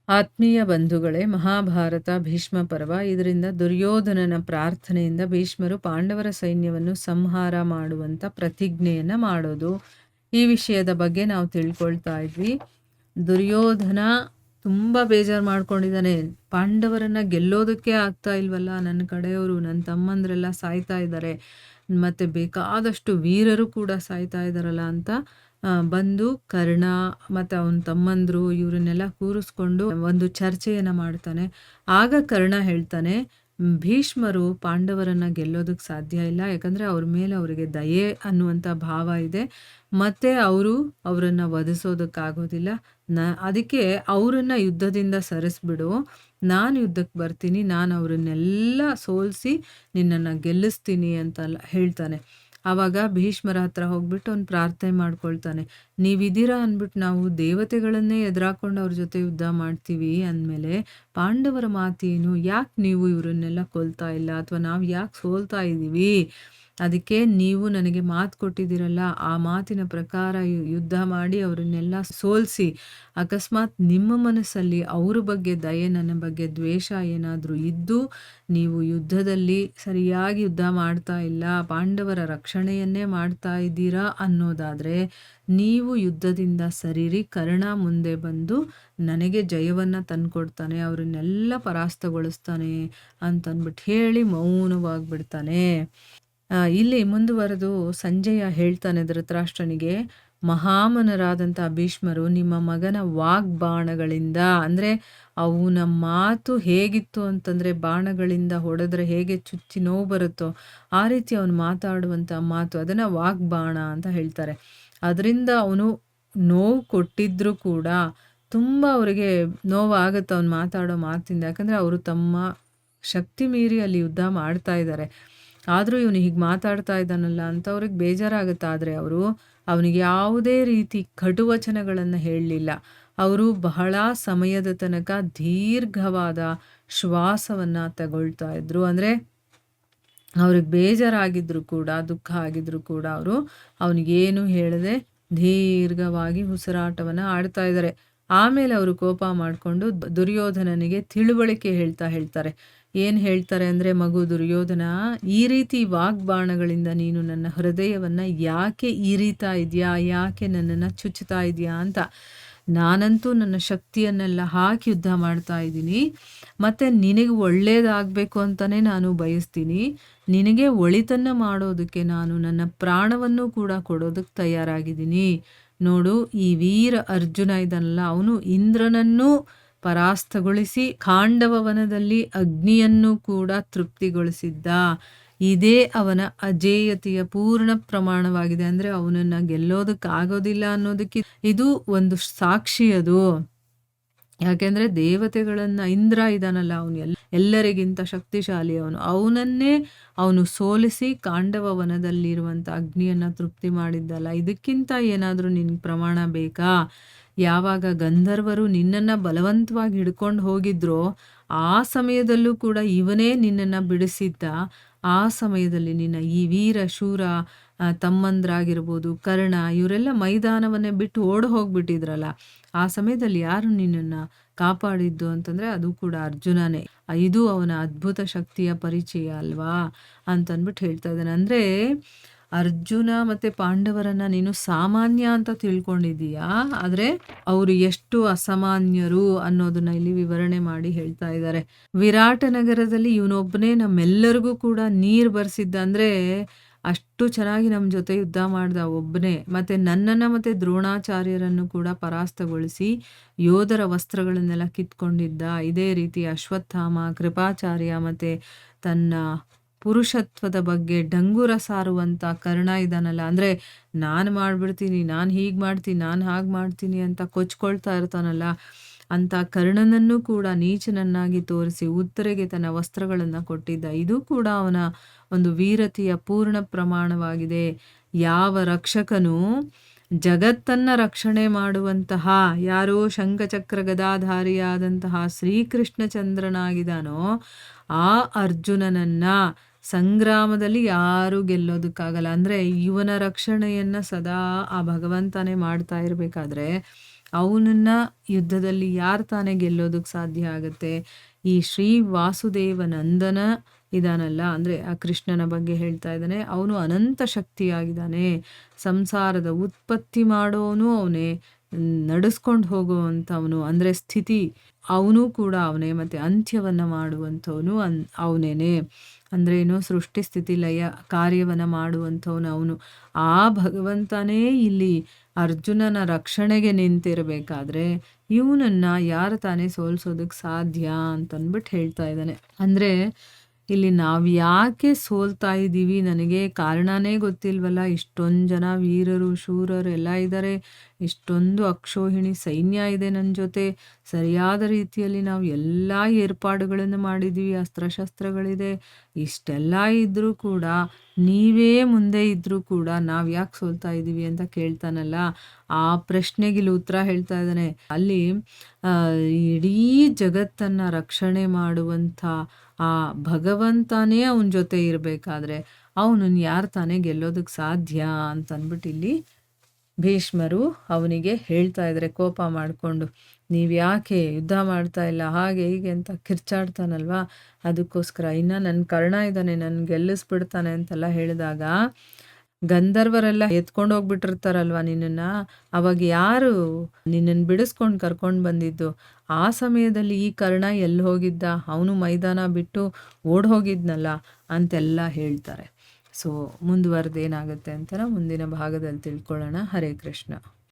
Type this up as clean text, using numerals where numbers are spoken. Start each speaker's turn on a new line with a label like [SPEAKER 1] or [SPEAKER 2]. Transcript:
[SPEAKER 1] ಆತ್ಮೀಯ ಬಂಧುಗಳೇ, ಮಹಾಭಾರತ ಭೀಷ್ಮ ಪರ್ವ. ಇದರಿಂದ ದುರ್ಯೋಧನನ ಪ್ರಾರ್ಥನೆಯಿಂದ ಭೀಷ್ಮರು ಪಾಂಡವರ ಸೈನ್ಯವನ್ನು ಸಂಹಾರ ಮಾಡುವಂಥ ಪ್ರತಿಜ್ಞೆಯನ್ನು ಮಾಡೋದು, ಈ ವಿಷಯದ ಬಗ್ಗೆ ನಾವು ತಿಳ್ಕೊಳ್ತಾ ಇದ್ವಿ. ದುರ್ಯೋಧನ ತುಂಬ ಬೇಜಾರು ಮಾಡ್ಕೊಂಡಿದ್ದಾನೆ. ಪಾಂಡವರನ್ನು ಗೆಲ್ಲೋದಕ್ಕೆ ಆಗ್ತಾ ಇಲ್ವಲ್ಲ, ನನ್ನ ಕಡೆಯವರು, ನನ್ನ ತಮ್ಮಂದ್ರೆಲ್ಲ ಸಾಯ್ತಾ ಇದ್ದಾರೆ, ಮತ್ತು ಬೇಕಾದಷ್ಟು ವೀರರು ಕೂಡ ಸಾಯ್ತಾ ಇದ್ದಾರಲ್ಲ ಅಂತ ಬಂದು ಕರ್ಣ ಮತ್ತು ಅವನ ತಮ್ಮಂದರು ಇವರನ್ನೆಲ್ಲ ಕೂರಿಸ್ಕೊಂಡು ಒಂದು ಚರ್ಚೆಯನ್ನು ಮಾಡ್ತಾನೆ. ಆಗ ಕರ್ಣ ಹೇಳ್ತಾನೆ, ಭೀಷ್ಮರು ಪಾಂಡವರನ್ನು ಗೆಲ್ಲೋದಕ್ಕೆ ಸಾಧ್ಯ ಇಲ್ಲ, ಯಾಕಂದರೆ ಅವ್ರ ಮೇಲೆ ಅವರಿಗೆ ದಯೆ ಅನ್ನುವಂಥ ಭಾವ ಇದೆ, ಮತ್ತು ಅವರನ್ನು ವಧಿಸೋದಕ್ಕಾಗೋದಿಲ್ಲ. ಅದಕ್ಕೆ ಅವರನ್ನು ಯುದ್ಧದಿಂದ ಸರಿಸ್ಬಿಡು, ನಾನು ಯುದ್ಧಕ್ಕೆ ಬರ್ತೀನಿ, ನಾನು ಅವರನ್ನೆಲ್ಲ ಸೋಲಿಸಿ ನಿನ್ನನ್ನು ಗೆಲ್ಲಿಸ್ತೀನಿ ಅಂತೆಲ್ಲ ಹೇಳ್ತಾನೆ. ಆವಾಗ ಭೀಷ್ಮರ ಹತ್ರ ಹೋಗ್ಬಿಟ್ಟು ಅವ್ನು ಪ್ರಾರ್ಥನೆ ಮಾಡ್ಕೊಳ್ತಾನೆ. ನೀವಿದ್ದೀರಾ ಅಂದ್ಬಿಟ್ಟು ನಾವು ದೇವತೆಗಳನ್ನೇ ಎದುರಾಕೊಂಡು ಅವ್ರ ಜೊತೆ ಯುದ್ಧ ಮಾಡ್ತೀವಿ ಅಂದಮೇಲೆ ಪಾಂಡವರ ಮಾತೇನು, ಯಾಕೆ ನೀವು ಇವರನ್ನೆಲ್ಲ ಕೊಲ್ತಾ ಇಲ್ಲ, ಅಥವಾ ನಾವು ಯಾಕೆ ಸೋಲ್ತಾ ಇದ್ದೀವಿ? ಅದಕ್ಕೆ ನೀವು ನನಗೆ ಮಾತು ಕೊಟ್ಟಿದ್ದೀರಲ್ಲ, ಆ ಮಾತಿನ ಪ್ರಕಾರ ಯುದ್ಧ ಮಾಡಿ ಅವರನ್ನೆಲ್ಲ ಸೋಲಿಸಿ, ಅಕಸ್ಮಾತ್ ನಿಮ್ಮ ಮನಸ್ಸಲ್ಲಿ ಅವ್ರ ಬಗ್ಗೆ ದಯೆ, ನನ್ನ ಬಗ್ಗೆ ದ್ವೇಷ ಏನಾದರೂ ಇದ್ದು ನೀವು ಯುದ್ಧದಲ್ಲಿ ಸರಿಯಾಗಿ ಯುದ್ಧ ಮಾಡ್ತಾ ಇಲ್ಲ, ಪಾಂಡವರ ರಕ್ಷಣೆಯನ್ನೇ ಮಾಡ್ತಾ ಇದ್ದೀರಾ ಅನ್ನೋದಾದರೆ ನೀವು ಯುದ್ಧದಿಂದ ಸರಿರಿ, ಕರ್ಣ ಮುಂದೆ ಬಂದು ನನಗೆ ಜಯವನ್ನು ತಂದುಕೊಡ್ತಾನೆ, ಅವರನ್ನೆಲ್ಲ ಪರಾಸ್ತಗೊಳಿಸ್ತಾನೆ ಅಂತಂದ್ಬಿಟ್ಟು ಹೇಳಿ ಮೌನವಾಗಿಬಿಡ್ತಾನೆ. ಇಲ್ಲಿ ಮುಂದುವರೆದು ಸಂಜಯ ಹೇಳ್ತಾನೆ ಧೃತರಾಷ್ಟ್ರನಿಗೆ, ಮಹಾಮನರಾದಂಥ ಭೀಷ್ಮರು ನಿಮ್ಮ ಮಗನ ವಾಗ್ಬಾಣಗಳಿಂದ, ಅಂದರೆ ಅವನ ಮಾತು ಹೇಗಿತ್ತು ಅಂತಂದರೆ ಬಾಣಗಳಿಂದ ಹೊಡೆದ್ರೆ ಹೇಗೆ ಚುಚ್ಚಿ ನೋವು ಬರುತ್ತೋ ಆ ರೀತಿ ಅವನು ಮಾತಾಡುವಂಥ ಮಾತು, ಅದನ್ನು ವಾಗ್ಬಾಣ ಅಂತ ಹೇಳ್ತಾರೆ. ಅದರಿಂದ ಅವನು ನೋವು ಕೊಟ್ಟಿದ್ರೂ ಕೂಡ ತುಂಬ ಅವರಿಗೆ ನೋವಾಗುತ್ತೆ ಅವನು ಮಾತಾಡೋ ಮಾತಿಂದ, ಯಾಕಂದರೆ ಅವರು ತಮ್ಮ ಶಕ್ತಿ ಮೀರಿ ಅಲ್ಲಿ ಯುದ್ಧ ಮಾಡ್ತಾ ಇದ್ದಾರೆ. ಆದರೂ ಇವನು ಹೀಗೆ ಮಾತಾಡ್ತಾ ಇದ್ದಾನಲ್ಲ ಅಂತ ಅವ್ರಿಗೆ ಬೇಜಾರಾಗುತ್ತೆ. ಆದರೆ ಅವನಿಗೆ ಯಾವುದೇ ರೀತಿ ಕಟುವಚನಗಳನ್ನು ಹೇಳಲಿಲ್ಲ. ಅವರು ಬಹಳ ಸಮಯದ ತನಕ ದೀರ್ಘವಾದ ಶ್ವಾಸವನ್ನು ತಗೊಳ್ತಾ ಇದ್ರು. ಅಂದರೆ ಅವ್ರಿಗೆ ಬೇಜಾರಾಗಿದ್ರು ಕೂಡ, ದುಃಖ ಆಗಿದ್ರು ಕೂಡ ಅವನಿಗೇನು ಹೇಳದೆ ದೀರ್ಘವಾಗಿ ಉಸಿರಾಟವನ್ನು ಆಡ್ತಾ ಇದ್ದಾರೆ. ಆಮೇಲೆ ಅವರು ಕೋಪ ಮಾಡಿಕೊಂಡು ದುರ್ಯೋಧನನಿಗೆ ತಿಳುವಳಿಕೆ ಹೇಳ್ತಾರೆ. ಏನು ಹೇಳ್ತಾರೆ ಅಂದರೆ, ಮಗು ದುರ್ಯೋಧನ, ಈ ರೀತಿ ವಾಗ್ಬಾಣಗಳಿಂದ ನೀನು ನನ್ನ ಹೃದಯವನ್ನು ಯಾಕೆ ಈರಿತಾ ಇದೆಯಾ, ಯಾಕೆ ನನ್ನನ್ನು ಚುಚ್ಚುತ್ತಾ ಇದೆಯಾ ಅಂತ. ನಾನಂತೂ ನನ್ನ ಶಕ್ತಿಯನ್ನೆಲ್ಲ ಹಾಕಿ ಯುದ್ಧ ಮಾಡ್ತಾ ಇದ್ದೀನಿ, ಮತ್ತು ನಿನಗೆ ಒಳ್ಳೆಯದಾಗಬೇಕು ಅಂತಲೇ ನಾನು ಬಯಸ್ತೀನಿ. ನಿನಗೆ ಒಳಿತನ್ನು ಮಾಡೋದಕ್ಕೆ ನಾನು ನನ್ನ ಪ್ರಾಣವನ್ನು ಕೂಡ ಕೊಡೋದಕ್ಕೆ ತಯಾರಾಗಿದ್ದೀನಿ. ನೋಡು, ಈ ವೀರ ಅರ್ಜುನ ಇದನ್ನಲ್ಲ, ಅವನು ಇಂದ್ರನನ್ನು ಪರಾಸ್ತಗೊಳಿಸಿ ಖಾಂಡವವನದಲ್ಲಿ ಅಗ್ನಿಯನ್ನು ಕೂಡ ತೃಪ್ತಿಗೊಳಿಸಿದ್ದ. ಇದೇ ಅವನ ಅಜೇಯತೆಯ ಪೂರ್ಣ ಪ್ರಮಾಣವಾಗಿದೆ. ಅಂದರೆ ಅವನನ್ನು ಗೆಲ್ಲೋದಕ್ಕಾಗೋದಿಲ್ಲ ಅನ್ನೋದಕ್ಕೆ ಇದು ಒಂದು ಸಾಕ್ಷಿ. ಅದು ಯಾಕೆಂದರೆ ದೇವತೆಗಳನ್ನು, ಇಂದ್ರ ಇದಾನಲ್ಲ, ಅವನು ಎಲ್ಲರಿಗಿಂತ ಶಕ್ತಿಶಾಲಿ, ಅವನನ್ನೇ ಅವನು ಸೋಲಿಸಿ ಖಾಂಡವವನದಲ್ಲಿರುವಂಥ ಅಗ್ನಿಯನ್ನು ತೃಪ್ತಿ ಮಾಡಿದ್ದಲ್ಲ. ಇದಕ್ಕಿಂತ ಏನಾದರೂ ನಿನಗೆ ಪ್ರಮಾಣ ಬೇಕಾ? ಯಾವಾಗ ಗಂಧರ್ವರು ನಿನ್ನನ್ನು ಬಲವಂತವಾಗಿ ಹಿಡ್ಕೊಂಡು ಹೋಗಿದ್ರೋ ಆ ಸಮಯದಲ್ಲೂ ಕೂಡ ಇವನೇ ನಿನ್ನನ್ನು ಬಿಡಿಸಿದ್ದ. ಆ ಸಮಯದಲ್ಲಿ ನಿನ್ನ ಈ ವೀರ ಶೂರ ತಮ್ಮಂದ್ರಾಗಿರ್ಬೋದು, ಕರ್ಣ, ಇವರೆಲ್ಲ ಮೈದಾನವನ್ನೇ ಬಿಟ್ಟು ಓಡಿ ಹೋಗ್ಬಿಟ್ಟಿದ್ರಲ್ಲ, ಆ ಸಮಯದಲ್ಲಿ ಯಾರು ನಿನ್ನನ್ನು ಕಾಪಾಡಿದ್ದು ಅಂತಂದರೆ ಅದು ಕೂಡ ಅರ್ಜುನನೇ. ಇದು ಅವನ ಅದ್ಭುತ ಶಕ್ತಿಯ ಪರಿಚಯ ಅಲ್ವಾ ಅಂತಂದ್ಬಿಟ್ಟು ಹೇಳ್ತಾ ಇದ್ದಾನೆ. ಅಂದರೆ ಅರ್ಜುನ ಮತ್ತು ಪಾಂಡವರನ್ನು ನೀನು ಸಾಮಾನ್ಯ ಅಂತ ತಿಳ್ಕೊಂಡಿದ್ದೀಯಾ, ಆದರೆ ಅವರು ಎಷ್ಟು ಅಸಾಮಾನ್ಯರು ಅನ್ನೋದನ್ನ ಇಲ್ಲಿ ವಿವರಣೆ ಮಾಡಿ ಹೇಳ್ತಾ ಇದ್ದಾರೆ. ವಿರಾಟ ನಗರದಲ್ಲಿ ಇವನೊಬ್ಬನೇ ನಮ್ಮೆಲ್ಲರಿಗೂ ಕೂಡ ನೀರು ಬರ್ಸಿದ್ದ. ಅಂದರೆ ಅಷ್ಟು ಚೆನ್ನಾಗಿ ನಮ್ಮ ಜೊತೆ ಯುದ್ಧ ಮಾಡ್ದ ಒಬ್ಬನೇ. ಮತ್ತು ನನ್ನನ್ನು ಮತ್ತು ದ್ರೋಣಾಚಾರ್ಯರನ್ನು ಕೂಡ ಪರಾಸ್ತಗೊಳಿಸಿ ಯೋಧರ ವಸ್ತ್ರಗಳನ್ನೆಲ್ಲ ಕಿತ್ಕೊಂಡಿದ್ದ. ಇದೇ ರೀತಿ ಅಶ್ವತ್ಥಾಮ, ಕೃಪಾಚಾರ್ಯ ಮತ್ತು ತನ್ನ ಪುರುಷತ್ವದ ಬಗ್ಗೆ ಡಂಗುರ ಸಾರುವಂಥ ಕರ್ಣ ಇದ್ದಾನಲ್ಲ, ಅಂದರೆ ನಾನು ಮಾಡಿಬಿಡ್ತೀನಿ, ನಾನು ಹೀಗೆ ಮಾಡ್ತೀನಿ, ನಾನು ಹಾಗೆ ಮಾಡ್ತೀನಿ ಅಂತ ಕೊಚ್ಕೊಳ್ತಾ ಇರ್ತಾನಲ್ಲ, ಅಂಥ ಕರ್ಣನನ್ನು ಕೂಡ ನೀಚನನ್ನಾಗಿ ತೋರಿಸಿ ಉತ್ತರೆಗೆ ತನ್ನ ವಸ್ತ್ರಗಳನ್ನು ಕೊಟ್ಟಿದ್ದ. ಇದು ಕೂಡ ಅವನ ಒಂದು ವೀರತೆಯ ಪೂರ್ಣ ಪ್ರಮಾಣವಾಗಿದೆ. ಯಾವ ರಕ್ಷಕನು ಜಗತ್ತನ್ನು ರಕ್ಷಣೆ ಮಾಡುವಂತಹ, ಯಾರೋ ಶಂಖಚಕ್ರ ಗದಾಧಾರಿಯಾದಂತಹ ಶ್ರೀಕೃಷ್ಣ ಚಂದ್ರನಾಗಿದ್ದಾನೋ ಆ ಅರ್ಜುನನನ್ನು ಸಂಗ್ರಾಮದಲ್ಲಿ ಯಾರೂ ಗೆಲ್ಲೋದಕ್ಕಾಗಲ್ಲ. ಅಂದರೆ ಇವನ ರಕ್ಷಣೆಯನ್ನು ಸದಾ ಆ ಭಗವಂತನೇ ಮಾಡ್ತಾ ಇರಬೇಕಾದ್ರೆ ಅವನನ್ನ ಯುದ್ಧದಲ್ಲಿ ಯಾರು ತಾನೇ ಗೆಲ್ಲೋದಕ್ಕೆ ಸಾಧ್ಯ ಆಗುತ್ತೆ? ಈ ಶ್ರೀ ವಾಸುದೇವ ನಂದನ ಇದಾನಲ್ಲ, ಅಂದರೆ ಆ ಕೃಷ್ಣನ ಬಗ್ಗೆ ಹೇಳ್ತಾ ಇದ್ದಾನೆ. ಅವನು ಅನಂತ ಶಕ್ತಿಯಾಗಿದ್ದಾನೆ. ಸಂಸಾರದ ಉತ್ಪತ್ತಿ ಮಾಡೋನು ಅವನೇ, ನಡೆಸ್ಕೊಂಡು ಹೋಗುವಂಥವನು ಅಂದರೆ ಸ್ಥಿತಿ ಅವನು ಕೂಡ ಅವನೇ, ಮತ್ತು ಅಂತ್ಯವನ್ನು ಮಾಡುವಂಥವನು ಅವನೇನೆ. ಅಂದ್ರೇನು? ಸೃಷ್ಟಿ ಸ್ಥಿತಿ ಲಯ ಕಾರ್ಯವನ್ನು ಮಾಡುವಂಥವನು ಅವನು. ಆ ಭಗವಂತನೇ ಇಲ್ಲಿ ಅರ್ಜುನನ ರಕ್ಷಣೆಗೆ ನಿಂತಿರಬೇಕಾದ್ರೆ ಇವನನ್ನು ಯಾರು ತಾನೇ ಸೋಲ್ಸೋದಕ್ಕೆ ಸಾಧ್ಯ ಅಂತಂದ್ಬಿಟ್ಟು ಹೇಳ್ತಾ ಇದ್ದಾನೆ. ಅಂದರೆ ಇಲ್ಲಿ ನಾವು ಯಾಕೆ ಸೋಲ್ತಾ ಇದ್ದೀವಿ ನನಗೆ ಕಾರಣನೇ ಗೊತ್ತಿಲ್ವಲ್ಲ. ಇಷ್ಟೊಂದು ಜನ ವೀರರು ಶೂರರು ಎಲ್ಲ ಇದ್ದಾರೆ, ಇಷ್ಟೊಂದು ಅಕ್ಷೋಹಿಣಿ ಸೈನ್ಯ ಇದೆ ನನ್ನ ಜೊತೆ, ಸರಿಯಾದ ರೀತಿಯಲ್ಲಿ ನಾವು ಎಲ್ಲ ಏರ್ಪಾಡುಗಳನ್ನು ಮಾಡಿದ್ದೀವಿ, ಅಸ್ತ್ರಶಸ್ತ್ರಗಳಿದೆ, ಇಷ್ಟೆಲ್ಲ ಇದ್ದರೂ ಕೂಡ ನೀವೇ ಮುಂದೆ ಇದ್ದರೂ ಕೂಡ ನಾವು ಯಾಕೆ ಸೋಲ್ತಾ ಇದ್ದೀವಿ ಅಂತ ಕೇಳ್ತಾನಲ್ಲ. ಆ ಪ್ರಶ್ನೆಗೆ ಇಲ್ಲಿ ಉತ್ತರ ಹೇಳ್ತಾ ಇದ್ದಾನೆ. ಅಲ್ಲಿ ಇಡೀ ಜಗತ್ತನ್ನು ರಕ್ಷಣೆ ಮಾಡುವಂಥ ಆ ಭಗವಂತನೇ ಅವನ ಜೊತೆ ಇರಬೇಕಾದ್ರೆ ಅವನನ್ನು ಯಾರು ತಾನೇ ಗೆಲ್ಲೋದಕ್ಕೆ ಸಾಧ್ಯ ಅಂತಂದ್ಬಿಟ್ಟು ಇಲ್ಲಿ ಭೀಷ್ಮರು ಅವನಿಗೆ ಹೇಳ್ತಾ ಇದ್ದಾರೆ ಕೋಪ ಮಾಡಿಕೊಂಡು. ನೀವು ಯಾಕೆ ಯುದ್ಧ ಮಾಡ್ತಾ ಇಲ್ಲ ಹಾಗೆ ಹೀಗೆ ಅಂತ ಕಿರ್ಚಾಡ್ತಾನಲ್ವ. ಅದಕ್ಕೋಸ್ಕರ ಇನ್ನು ನನ್ನ ಕರ್ಣ ಇದ್ದಾನೆ, ನನ್ನ ಗೆಲ್ಲಿಸ್ಬಿಡ್ತಾನೆ ಅಂತೆಲ್ಲ ಹೇಳಿದಾಗ ಗಂಧರ್ವರೆಲ್ಲ ಎತ್ಕೊಂಡು ಹೋಗ್ಬಿಟ್ಟಿರ್ತಾರಲ್ವ ನಿನ್ನನ್ನು. ಅವಾಗ ಯಾರು ನಿನ್ನನ್ನು ಬಿಡಿಸ್ಕೊಂಡು ಕರ್ಕೊಂಡು ಬಂದಿದ್ದು? ಆ ಸಮಯದಲ್ಲಿ ಈ ಕರ್ಣ ಎಲ್ಲಿ ಹೋಗಿದ್ದ? ಅವನು ಮೈದಾನ ಬಿಟ್ಟು ಓಡ್ ಹೋಗಿದ್ನಲ್ಲ ಅಂತೆಲ್ಲ ಹೇಳ್ತಾರೆ. ಸೊ ಮುಂದುವರೆದೇನಾಗುತ್ತೆ ಅಂತ ಮುಂದಿನ ಭಾಗದಲ್ಲಿ ತಿಳ್ಕೊಳ್ಳೋಣ. ಹರೇ ಕೃಷ್ಣ.